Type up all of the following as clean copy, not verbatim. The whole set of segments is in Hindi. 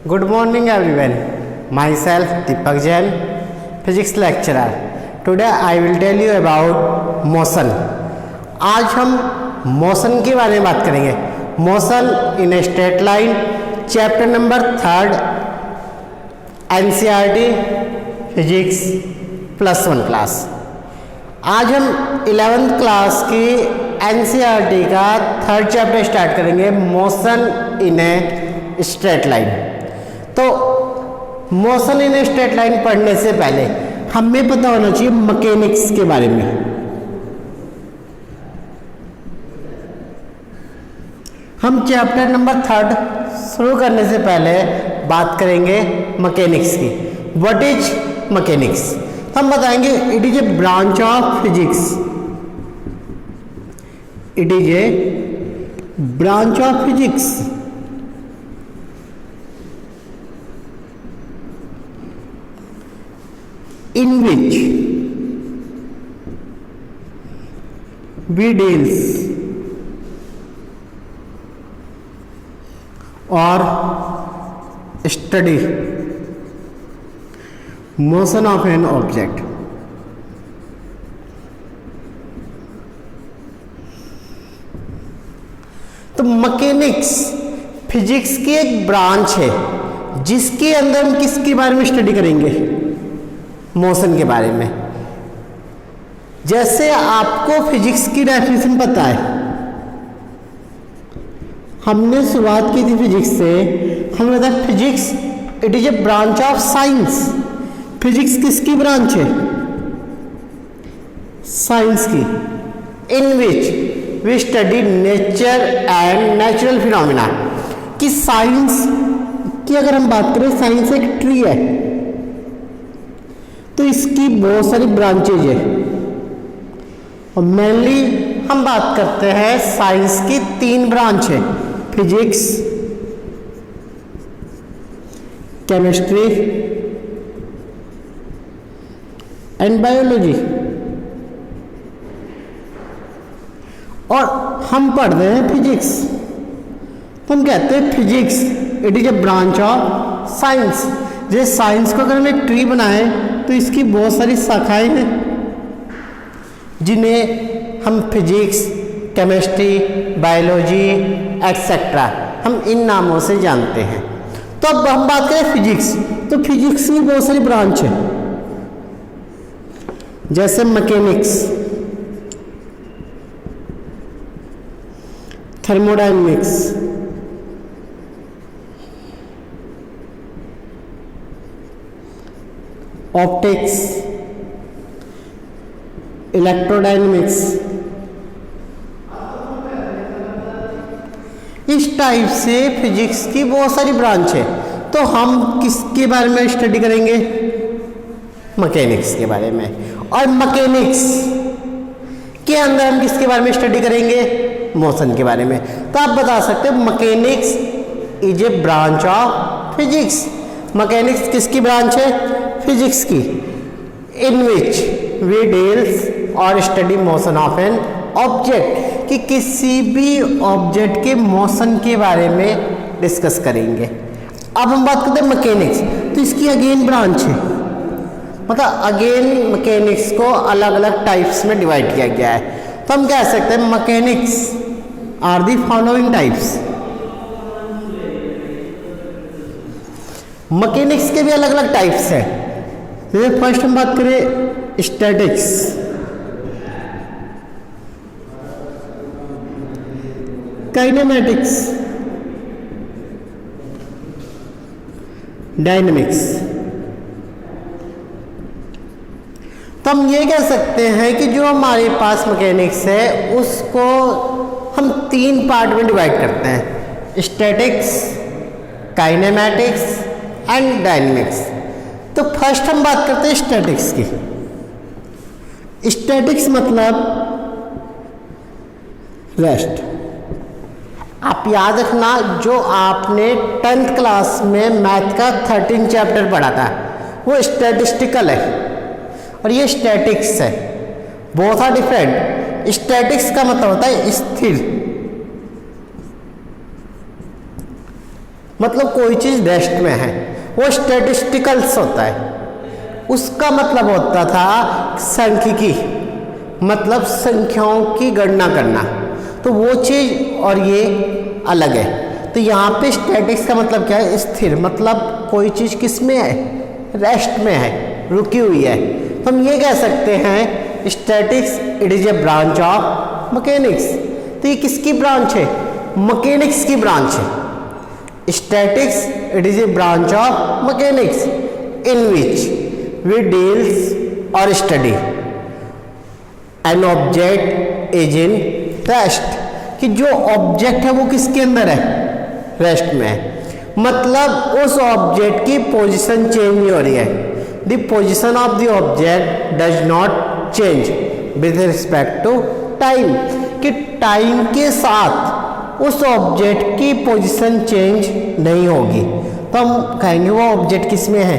Good morning everyone. Myself Deepak Jain, physics lecturer. Today I will tell you about motion. आज हम मोशन के बारे में बात करेंगे. Motion in a straight line, chapter number 3 NCERT physics +1 class. आज हम 11th क्लास की NCERT का 3rd चैप्टर स्टार्ट करेंगे, motion in a straight line. तो motion in a straight line पढ़ने से पहले हमें पता होना चाहिए मैकेनिक्स के बारे में. हम चैप्टर नंबर 3 शुरू करने से पहले बात करेंगे मैकेनिक्स की. What is mechanics? हम बताएंगे it is a branch of physics. It is a branch of physics in which we deals or study motion of an object. तो मैकेनिक्स फिजिक्स की एक ब्रांच है जिसके अंदर हम किसके बारे में स्टडी करेंगे? मोशन के बारे में. जैसे आपको फिजिक्स की डेफिनेशन पता है, हमने शुरुआत की थी फिजिक्स से. हमने बताया physics it is a branch of science. Physics किसकी ब्रांच है? साइंस की. In which we study nature and natural phenomena. कि साइंस की अगर हम बात करें, साइंस एक ट्री है तो इसकी बहुत सारी ब्रांचेज है, और मेनली हम बात करते हैं साइंस की 3 ब्रांच है: फिजिक्स, केमिस्ट्री एंड बायोलॉजी. और हम पढ़ रहे हैं फिजिक्स, तो हम कहते हैं physics it is a branch of science. जैसे साइंस को अगर हम एक ट्री बनाए तो इसकी बहुत सारी शाखाएं हैं जिन्हें हम फिजिक्स, केमिस्ट्री, बायोलॉजी एक्सेट्रा हम इन नामों से जानते हैं. तो अब हम बात करें फिजिक्स, तो फिजिक्स की बहुत सारी ब्रांच है. जैसे मैकेनिक्स, थर्मोडायनेमिक्स, ऑप्टिक्स, इलेक्ट्रोडायनेमिक्स. इस टाइप से फिजिक्स की बहुत सारी ब्रांच है. तो हम किसके बारे में स्टडी करेंगे? मैकेनिक्स के बारे में. और मैकेनिक्स के अंदर हम किसके बारे में स्टडी करेंगे? मोशन के बारे में. तो आप बता सकते हो mechanics is a branch of physics. Mechanics किसकी ब्रांच है? फिजिक्स की. इन विच वी डील्स और study motion of an object. कि किसी भी ऑब्जेक्ट के मोशन के बारे में डिस्कस करेंगे. अब हम बात करते हैं मैकेनिक्स, तो इसकी अगेन ब्रांच है. मतलब अगेन मैकेनिक्स को अलग अलग टाइप्स में डिवाइड किया गया है. तो हम कह सकते हैं mechanics are the following types. Mechanics के भी अलग अलग टाइप्स हैं. जैसे फर्स्ट हम बात करें स्टैटिक्स, काइनेमैटिक्स, डायनेमिक्स. तो हम ये कह सकते हैं कि जो हमारे पास मैकेनिक्स है उसको हम 3 पार्ट में डिवाइड करते हैं: स्टैटिक्स, काइनेमैटिक्स एंड डायनेमिक्स. तो फर्स्ट हम बात करते हैं स्टैटिक्स की. स्टैटिक्स मतलब रेस्ट. आप याद रखना, जो आपने 10th क्लास में मैथ का 13 चैप्टर पढ़ा था वो स्टैटिस्टिकल है और ये स्टैटिक्स है. Both are different. स्टैटिक्स का मतलब होता है स्थिर, मतलब कोई चीज़ रेस्ट में है, वो स्टैटिस्टिकल्स होता है। उसका मतलब होता था सांख्यिकी, मतलब संख्याओं की गणना करना, तो वो चीज़ और ये अलग है। तो यहाँ पे स्टैटिक्स का मतलब क्या है? स्थिर, मतलब कोई चीज़ किस में है? रेस्ट में है, रुकी हुई है। तो हम ये कह सकते हैं statics it is a branch of mechanics. तो ये किसकी ब्रांच है? मैकेनिक्स की ब्रांच है। Statics it is a branch of mechanics in which we deals और study an object is in rest, कि जो ऑब्जेक्ट है वो किसके अंदर है? रेस्ट में है। मतलब उस ऑब्जेक्ट की पोजीशन चेंज नहीं हो रही है। The position of the object does not change with respect to time, कि टाइम के साथ उस ऑब्जेक्ट की पोजीशन चेंज नहीं होगी। तो हम कहेंगे वो ऑब्जेक्ट किस में है?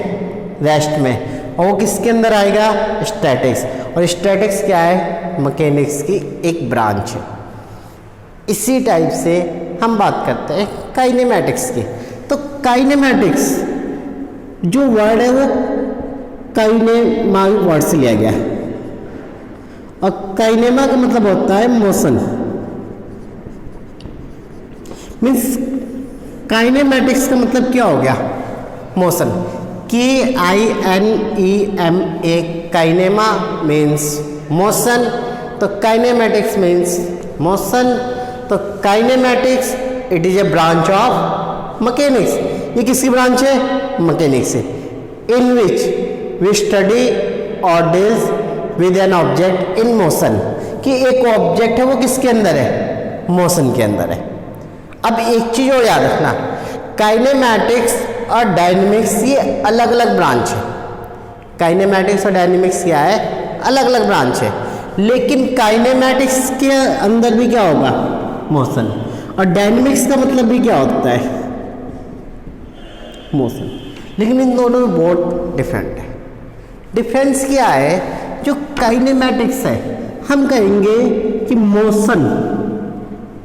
रेस्ट में। और वो किसके अंदर आएगा? स्टैटिक्स। और स्टैटिक्स क्या है? मैकेनिक्स की एक ब्रांच है। इसी टाइप से हम बात करते हैं काइनेमैटिक्स की। तो काइनेमैटिक्स जो वर्ड है वो काइनेमा वर्ड से लिया गया है, और काइनेमा का मतलब होता है मोशन। मीन्स काइनेमैटिक्स का मतलब क्या हो गया? मोशन। KINEMA, काइनेमा मीन्स मोशन, तो काइनेमैटिक्स मीन्स मोशन। तो kinematics it is a branch of mechanics. ये किसकी ब्रांच है? मैकेनिक्स है। इन विच वी स्टडी और deals with N object in motion, कि एक ऑब्जेक्ट है वो किसके अंदर है? मोशन के अंदर है। अब एक चीज और याद रखना, काइनेमैटिक्स और डायनेमिक्स ये अलग अलग ब्रांच है। काइनेमैटिक्स और डायनेमिक्स क्या है? अलग अलग ब्रांच है। लेकिन काइनेमैटिक्स के अंदर भी क्या होगा? मोशन। और डायनेमिक्स का मतलब भी क्या होता है? मोशन। लेकिन इन दोनों में बहुत डिफरेंट है। डिफरेंस क्या है? जो काइनेमैटिक्स है हम कहेंगे कि motion,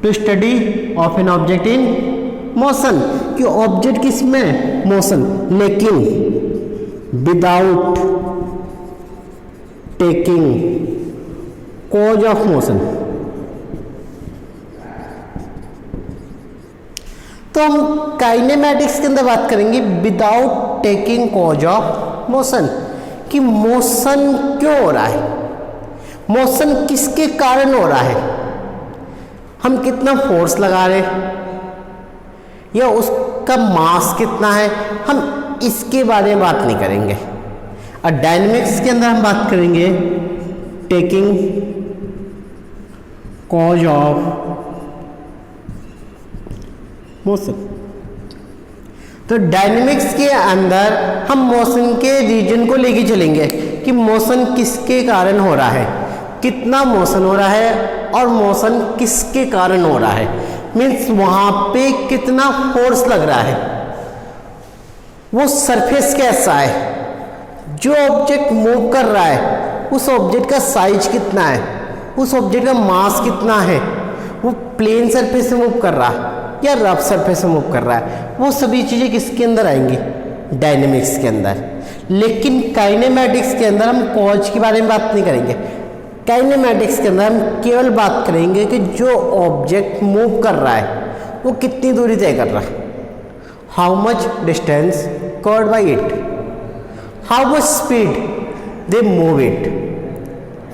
to study of an object in motion, कि ऑब्जेक्ट किस में? मोशन, लेकिन without taking cause of motion. तो हम काइनेमैटिक्स के अंदर बात करेंगे without taking cause of motion, कि मोशन क्यों हो रहा है, मोशन किसके कारण हो रहा है, हम कितना फोर्स लगा रहे हैं या उसका मास कितना है, हम इसके बारे में बात नहीं करेंगे। और डायनेमिक्स के अंदर हम बात करेंगे टेकिंग कॉज ऑफ मोशन। तो डायनेमिक्स के अंदर हम मोशन के रीजन को लेके चलेंगे कि मोशन किसके कारण हो रहा है, कितना मोशन हो रहा है और मोशन किसके कारण हो रहा है, मीन्स वहां पे कितना फोर्स लग रहा है, वो सरफेस कैसा है, जो ऑब्जेक्ट मूव कर रहा है उस ऑब्जेक्ट का साइज कितना है, उस ऑब्जेक्ट का मास कितना है, वो प्लेन सरफेस से मूव कर रहा है या रफ सरफेस से मूव कर रहा है, वो सभी चीज़ें किसके अंदर आएंगी, डायनेमिक्स के अंदर। लेकिन काइनेमैटिक्स के अंदर हम कॉज के बारे में बात नहीं करेंगे। काइनेमैटिक्स के अंदर हम केवल बात करेंगे कि जो ऑब्जेक्ट मूव कर रहा है वो कितनी दूरी तय कर रहा है, how much distance covered by it, how much speed they move it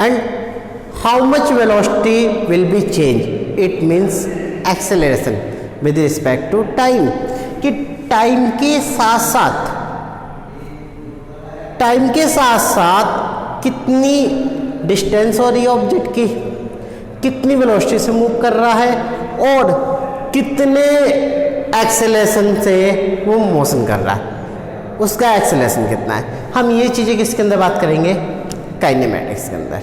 and how much velocity will be change, it means acceleration with respect to time, कि टाइम के साथ साथ कितनी डिस्टेंस हो रही है ऑब्जेक्ट की, कितनी वेलोसिटी से मूव कर रहा है और कितने एक्सेलरेशन से वो मोशन कर रहा है, उसका एक्सेलरेशन कितना है। हम ये चीज़ें किसके अंदर बात करेंगे, काइनेमैटिक्स के अंदर।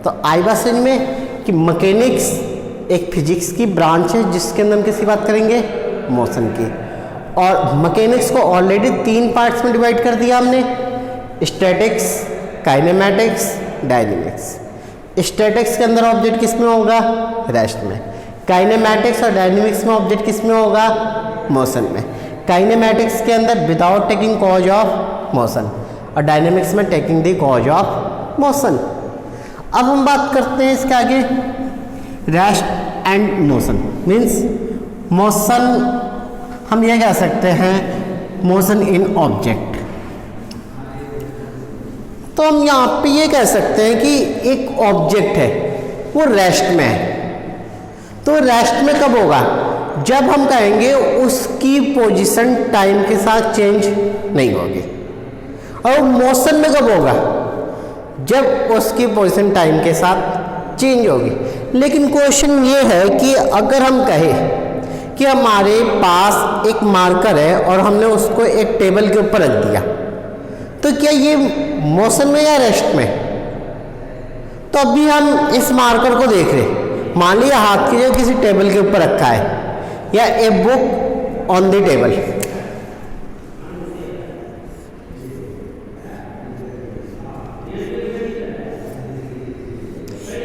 तो आई बात समझ में कि मैकेनिक्स एक फिजिक्स की ब्रांच है जिसके अंदर हम किसकी बात करेंगे, मोशन की। और मैकेनिक्स को ऑलरेडी 3 पार्ट्स में डिवाइड कर दिया हमने, स्टैटिक्स, काइनेमैटिक्स, डायनेमिक्स। स्टैटिक्स के अंदर ऑब्जेक्ट किस में होगा, रेस्ट में। काइनेमैटिक्स और डायनेमिक्स में ऑब्जेक्ट किस में होगा, मोशन में। काइनेमैटिक्स के अंदर without taking cause of motion और डायनेमिक्स में taking the cause of motion. अब हम बात करते हैं इसके आगे rest and motion. Means motion हम ये कह सकते हैं मोशन इन ऑब्जेक्ट। तो हम यहाँ पे ये कह सकते हैं कि एक ऑब्जेक्ट है वो रेस्ट में है। तो रेस्ट में कब होगा? जब हम कहेंगे उसकी पोजीशन टाइम के साथ चेंज नहीं होगी। और मोशन में कब होगा? जब उसकी पोजीशन टाइम के साथ चेंज होगी। लेकिन क्वेश्चन ये है कि अगर हम कहें कि हमारे पास एक मार्कर है और हमने उसको एक टेबल के ऊपर रख दिया, तो क्या ये मोशन में या रेस्ट में? तो अभी हम इस मार्कर को देख रहे, मान लिया हाथ की जगह किसी टेबल के ऊपर रखा है या a book on the table.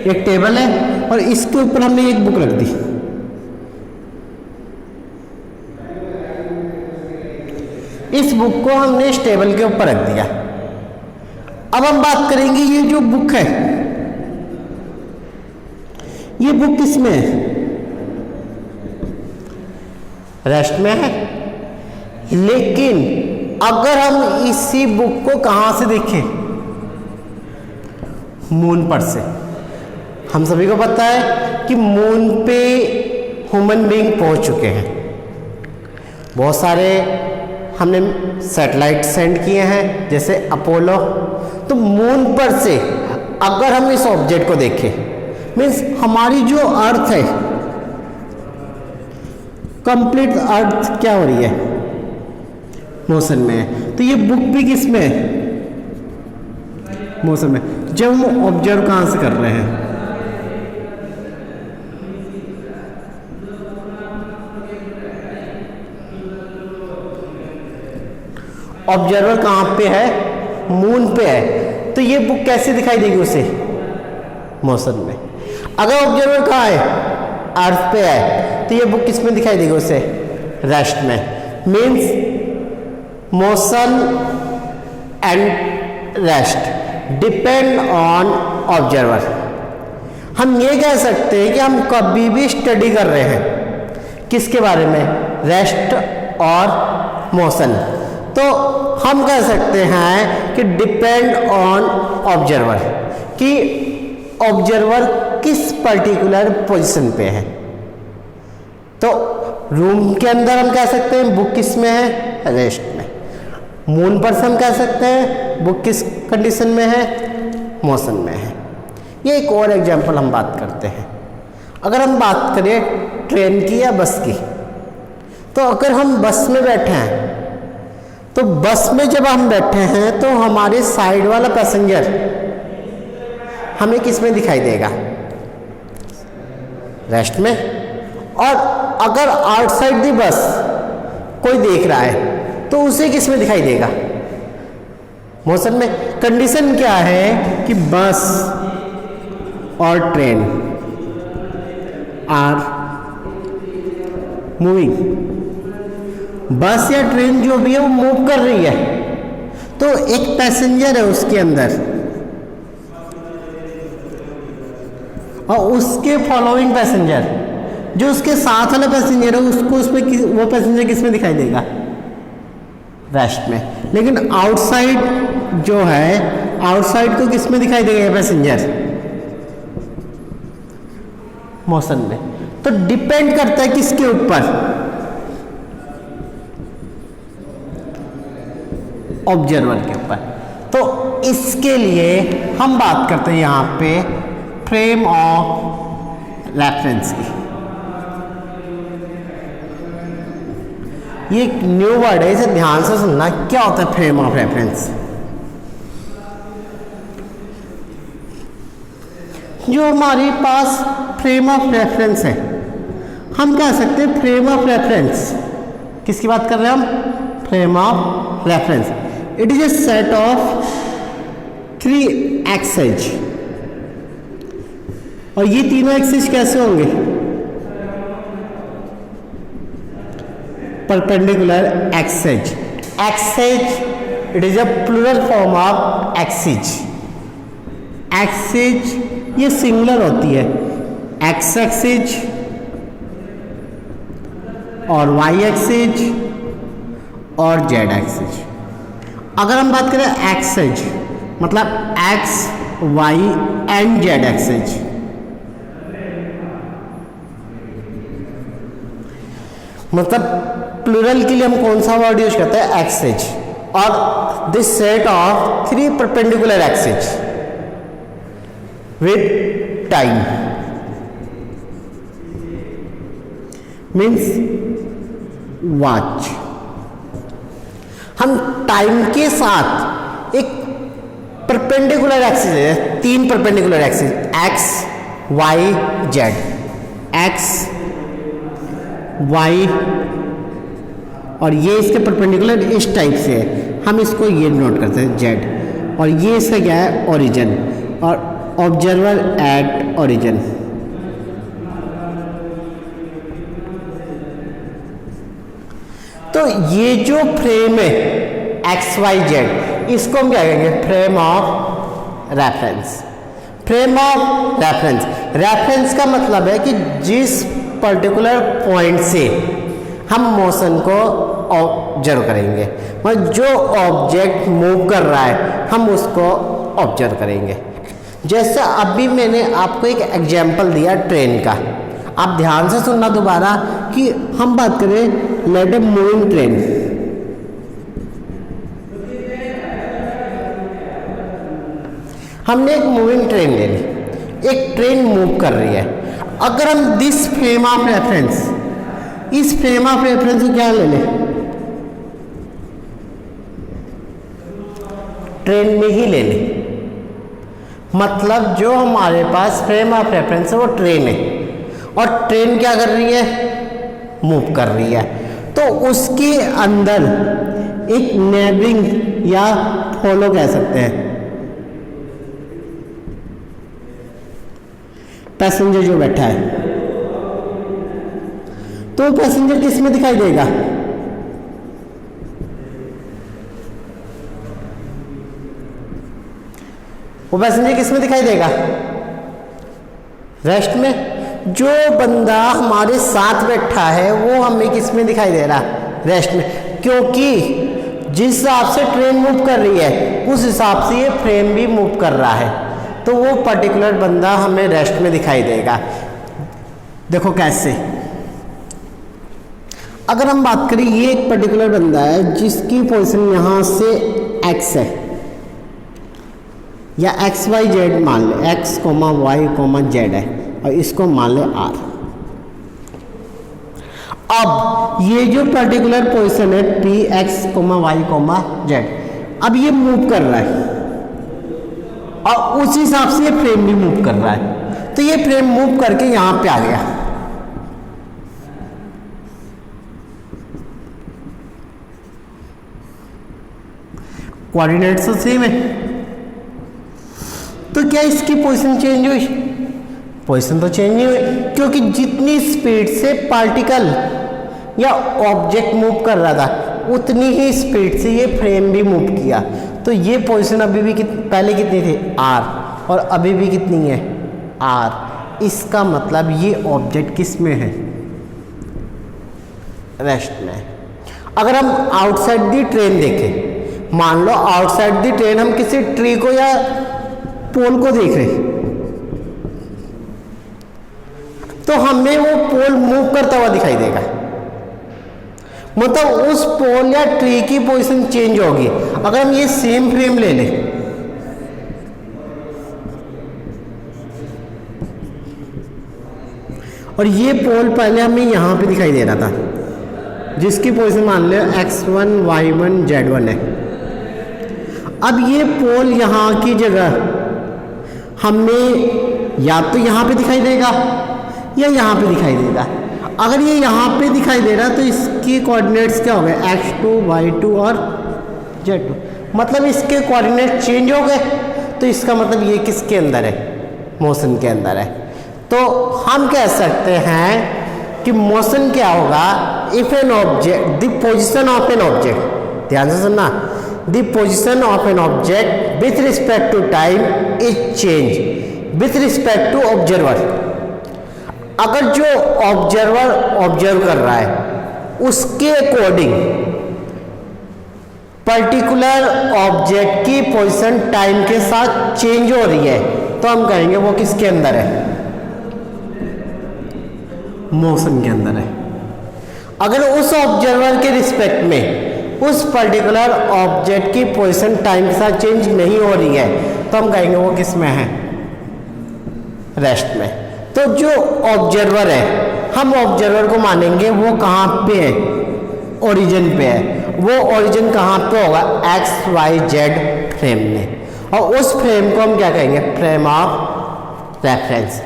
एक टेबल है और इसके ऊपर हमने एक बुक रख दी। इस बुक को हमने इस टेबल के ऊपर रख दिया। अब हम बात करेंगे ये जो बुक है, ये बुक किसमें है? रेस्ट में है। लेकिन अगर हम इसी बुक को कहां से देखें? मून पर से। हम सभी को पता है कि मून पे ह्यूमन बीइंग पहुंच चुके हैं। बहुत सारे हमने सैटेलाइट सेंड किए हैं जैसे अपोलो। तो मून पर से अगर हम इस ऑब्जेक्ट को देखें, मीन्स हमारी जो अर्थ है, कंप्लीट अर्थ क्या हो रही है? मोशन में है। तो ये बुक भी किस में है? मोशन में। जब हम ऑब्जर्व कहां से कर रहे हैं? ऑब्जर्वर कहां पे है? मून पे है। तो ये बुक कैसे दिखाई देगी उसे? मोशन में। अगर ऑब्जर्वर कहां है? अर्थ पे है। तो ये बुक किस में दिखाई देगी उसे? रेस्ट में। Means motion and rest depend on observer. हम ये कह सकते हैं कि हम कभी भी स्टडी कर रहे हैं किसके बारे में? रेस्ट और मोशन। तो हम कह सकते हैं कि डिपेंड ऑन ऑब्जर्वर, कि ऑब्जर्वर किस पर्टिकुलर पोजीशन पे है। तो रूम के अंदर हम कह सकते हैं बुक किस में है? रेस्ट में। मून पर से हम कह सकते हैं बुक किस कंडीशन में है? मोशन में है। ये एक और एग्जांपल हम बात करते हैं। अगर हम बात करें ट्रेन की या बस की, तो अगर हम बस में बैठे हैं, तो बस में जब हम बैठे हैं तो हमारे साइड वाला पैसेंजर हमें किस में दिखाई देगा? रेस्ट में। और अगर आउटसाइड दी बस कोई देख रहा है तो उसे किस में दिखाई देगा? मोशन में। कंडीशन क्या है कि बस और ट्रेन आर मूविंग। बस या ट्रेन जो भी है वो मूव कर रही है। तो एक पैसेंजर है उसके अंदर और उसके फॉलोइंग पैसेंजर, जो उसके साथ वाला पैसेंजर है, उसको उसमें वो पैसेंजर किस में दिखाई देगा? रेस्ट में। लेकिन आउटसाइड जो है, आउटसाइड को किस में दिखाई देगा ये पैसेंजर? मोशन में। तो डिपेंड करता है किसके ऊपर? ऑब्जर्वर के ऊपर। तो इसके लिए हम बात करते हैं यहां पे फ्रेम ऑफ रेफरेंस की। ये एक न्यू वर्ड है, इसे ध्यान से सुनना। क्या होता है फ्रेम ऑफ रेफरेंस? जो हमारे पास फ्रेम ऑफ रेफरेंस है, हम कह सकते हैं फ्रेम ऑफ रेफरेंस। किसकी बात कर रहे हैं हम? Frame of reference. It is a set of 3 axes. और ये तीनों एक्सेस कैसे होंगे? perpendicular axis. Axis, it is a plural form of axis. Axis ये सिंगुलर होती है, x एक्सिस और y एक्सिस और z एक्सिस। अगर हम बात करें एक्सिस मतलब x, y and z axis, मतलब प्लूरल के लिए हम कौन सा वर्ड यूज करते हैं? एक्सिस। और this set of 3 perpendicular axis with time means watch। हम टाइम के साथ एक परपेंडिकुलर एक्सिस है, 3 perpendicular axis x, y, z, x, y और ये इसके परपेंडिकुलर इस टाइप से है, हम इसको ये नोट करते हैं z, और ये इसका क्या है? ओरिजिन, और ऑब्जर्वर एट ओरिजिन। तो ये जो फ्रेम है एक्स वाई जेड, इसको हम क्या कहेंगे? Frame of reference. Frame of reference, reference का मतलब है कि जिस पर्टिकुलर पॉइंट से हम मोशन को ऑब्जर्व करेंगे, मतलब जो ऑब्जेक्ट मूव कर रहा है हम उसको ऑब्जर्व करेंगे। जैसे अभी मैंने आपको एक एग्जाम्पल दिया ट्रेन का, आप ध्यान से सुनना दोबारा कि हम बात करें लेट ए मूविंग ट्रेन। हमने एक मूविंग ट्रेन ले ली, एक ट्रेन मूव कर रही है। अगर हम दिस फ्रेम ऑफ रेफरेंस, इस फ्रेम ऑफ रेफरेंस को क्या ले लें? ट्रेन में ही ले लें, मतलब जो हमारे पास फ्रेम ऑफ रेफरेंस है वो ट्रेन है, और ट्रेन क्या कर रही है? मूव कर रही है। तो उसके अंदर एक नेबरिंग या फॉलो कह सकते हैं पैसेंजर जो बैठा है, तो पैसेंजर किस में दिखाई देगा? वो पैसेंजर किस में दिखाई देगा? रेस्ट में। जो बंदा हमारे साथ बैठा है वो हमें किस में दिखाई दे रहा? रेस्ट में, क्योंकि जिस हिसाब से ट्रेन मूव कर रही है उस हिसाब से ये फ्रेम भी मूव कर रहा है, तो वो पर्टिकुलर बंदा हमें रेस्ट में दिखाई देगा। देखो कैसे, अगर हम बात करें ये एक पर्टिकुलर बंदा है जिसकी पोजीशन यहां से x है, या एक्स वाई जेड मान ले, x comma y comma z है, और इसको मान ले r। अब ये जो पर्टिकुलर पोजीशन है p x comma y comma z, अब ये मूव कर रहा है और उस हिसाब से ये फ्रेम भी मूव कर रहा है, तो ये फ्रेम मूव करके यहां पे आ गया। कोऑर्डिनेट्स तो सेम है, तो क्या इसकी पोजीशन चेंज हुई? पोजीशन तो चेंज नहीं हुई, क्योंकि जितनी स्पीड से पार्टिकल या ऑब्जेक्ट मूव कर रहा था उतनी ही स्पीड से ये फ्रेम भी मूव किया। तो ये पोजीशन अभी भी पहले कितनी थी? r, और अभी भी कितनी है? r। इसका मतलब ये ऑब्जेक्ट किस में है? रेस्ट में। अगर हम आउटसाइड दी ट्रेन देखें, मान लो आउटसाइड दी ट्रेन हम किसी ट्री को या पोल को देख रहे, तो हमें वो पोल मूव करता हुआ दिखाई देगा, मतलब उस पोल या ट्री की पोजीशन चेंज होगी। अगर हम ये सेम फ्रेम ले लें, और ये पोल पहले हमें यहां पे दिखाई दे रहा था, जिसकी पोजीशन मान लो x1 y1 z1 है। अब ये पोल यहां की जगह हमें या तो यहां पे दिखाई देगा या यहां पे दिखाई देगा। अगर ये यहां पे दिखाई दे रहा है तो इसकी कोऑर्डिनेट्स क्या हो गए? x2 y2 और z2, मतलब इसके कोऑर्डिनेट चेंज हो गए। तो इसका मतलब ये किसके अंदर है? मोशन के अंदर है। तो हम कह सकते हैं कि मोशन क्या होगा if an object, the position of an object, ध्यान से सुनना, the position of an object with respect to time is change with respect to observer. अगर जो ऑब्जर्वर ऑब्जर्व कर रहा है उसके अकॉर्डिंग पर्टिकुलर ऑब्जेक्ट की पोजीशन टाइम के साथ चेंज हो रही है, तो हम कहेंगे वो किसके अंदर है, मोशन के अंदर है। अगर उस ऑब्जर्वर के रिस्पेक्ट में उस पर्टिकुलर ऑब्जेक्ट की पोजीशन टाइम के साथ चेंज नहीं हो रही है, तो हम कहेंगे वो किस में है, रेस्ट में। तो जो ऑब्जर्वर है, हम ऑब्जर्वर को मानेंगे वो कहाँ पे है, ओरिजिन पे है। वो ओरिजिन कहाँ पे होगा, एक्स वाई जेड फ्रेम में, और उस फ्रेम को हम क्या कहेंगे, फ्रेम ऑफ रेफरेंस।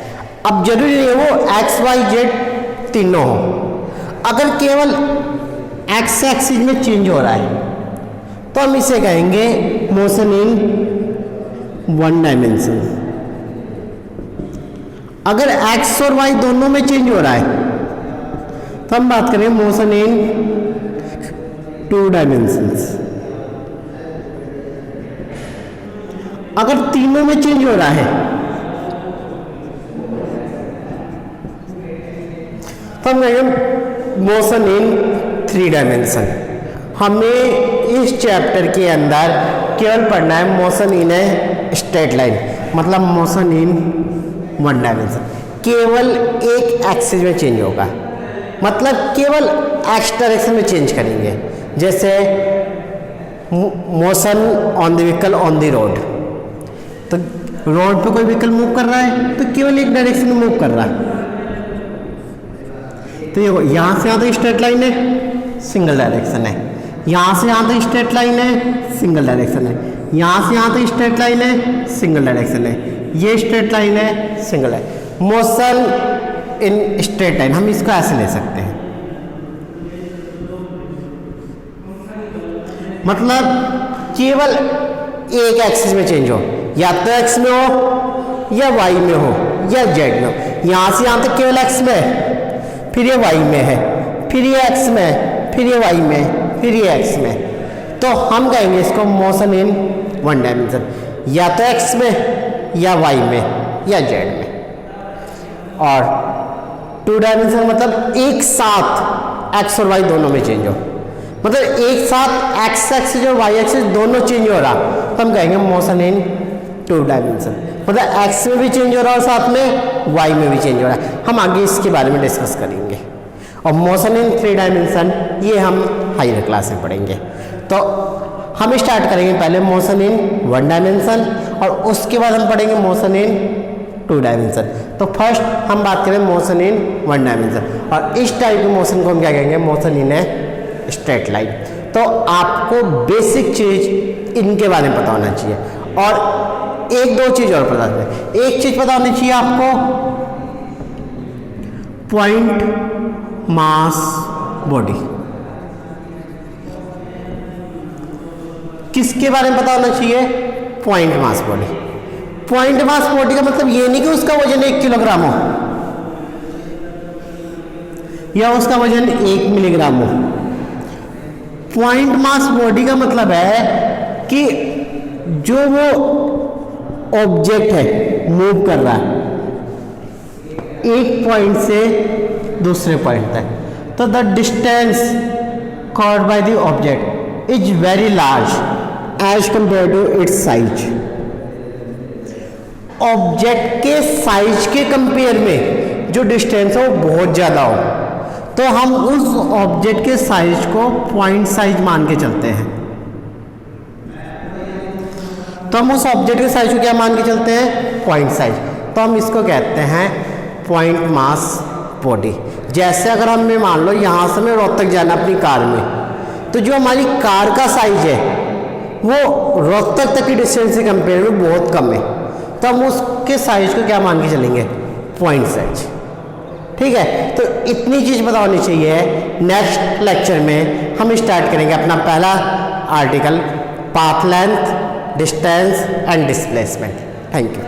अब जरूरी नहीं है वो एक्स वाई जेड तीनों हो, अगर केवल एक्स एक्सिस में चेंज हो रहा है तो हम इसे कहेंगे मोशन इन वन डायमेंशन। अगर एक्स और वाई दोनों में चेंज हो रहा है तो हम बात करें मोशन इन टू डायमेंशंस। अगर तीनों में चेंज हो रहा है तो हम कहेंगे मोशन इन थ्री डायमेंशन। हमें इस चैप्टर के अंदर केवल पढ़ना है motion in a straight line, मतलब मोशन इन वन डायमेंशन। केवल एक एक्सिस में चेंज होगा, मतलब केवल एक्स डायरेक्शन में चेंज करेंगे। जैसे motion on the vehicle on the road, तो रोड पे कोई व्हीकल मूव कर रहा है तो केवल एक डायरेक्शन में मूव कर रहा है। तो ये यहाँ से यहाँ तक स्ट्रेट लाइन है, सिंगल डायरेक्शन है। यहाँ से यहाँ तक स्ट्रेट लाइन है, सिंगल डायरेक्शन है। यहाँ से यहाँ तक स्ट्रेट लाइन है, सिंगल डायरेक्शन है। ये स्ट्रेट लाइन है, सिंगल है। मोशन इन स्ट्रेट लाइन हम इसको ऐसे ले सकते हैं, मतलब केवल एक एक्सिस में चेंज हो, या तो एक्स में हो या वाई में हो या जेड में हो। यहाँ से यहाँ तक केवल एक्स में है, फिर ये वाई में है, फिर ये एक्स में है, फिर ये वाई में है, फिर ये एक्स में। तो हम कहेंगे इसको मोशन इन वन डायमेंशन, या तो एक्स में या वाई में या जेड में। और टू डायमेंशन मतलब एक साथ एक्स और वाई दोनों में चेंज हो, मतलब एक साथ एक्स एक्सिस और वाई एक्सिस दोनों चेंज हो रहा, तो हम कहेंगे मोशन इन टू डायमेंशन। मतलब एक्स में भी चेंज हो रहा है और साथ में वाई में भी चेंज हो रहा है। हम आगे इसके बारे में डिस्कस करेंगे। और मोशन इन थ्री डायमेंशन ये हम हायर क्लास में पढ़ेंगे। तो हम स्टार्ट करेंगे पहले मोशन इन वन डायमेंशन, और उसके बाद हम पढ़ेंगे मोशन इन टू डायमेंशन। तो फर्स्ट हम बात करें मोशन इन वन डायमेंशन, और इस टाइप के मोशन को हम क्या कहेंगे, motion in a straight line. तो आपको बेसिक चीज इनके बारे में पता होना चाहिए, और एक दो चीज और पता है। एक चीज पता होनी चाहिए आपको, पॉइंट मास बॉडी। किसके बारे में पता होना चाहिए, point mass body. Point mass body का मतलब ये नहीं कि उसका वजन 1 किलोग्राम हो या उसका वजन 1 मिलीग्राम हो। पॉइंट मास बॉडी का मतलब है कि जो वो ऑब्जेक्ट है मूव कर रहा है एक पॉइंट से दूसरे पॉइंट तक, तो the distance covered by the object is very large as compare to its size. Object के साइज के कंपेयर में जो डिस्टेंस है वो बहुत ज़्यादा हो, तो हम उस ऑब्जेक्ट के साइज को पॉइंट साइज मान के चलते हैं। तो हम उस ऑब्जेक्ट के साइज को क्या मान के चलते हैं, पॉइंट साइज। तो हम इसको कहते हैं पॉइंट मास बॉडी। जैसे अगर हमें मान लो यहाँ से हमें रोहतक जाना अपनी कार में, तो जो हमारी कार का साइज है वो रोहतक तक की डिस्टेंस से कंपेयर में बहुत कम है, तो हम उसके साइज को क्या मान के चलेंगे, पॉइंट साइज। ठीक है, तो इतनी चीज़ पता होनी चाहिए। नेक्स्ट लेक्चर में हम स्टार्ट करेंगे अपना पहला article, path length, distance and displacement. Thank you.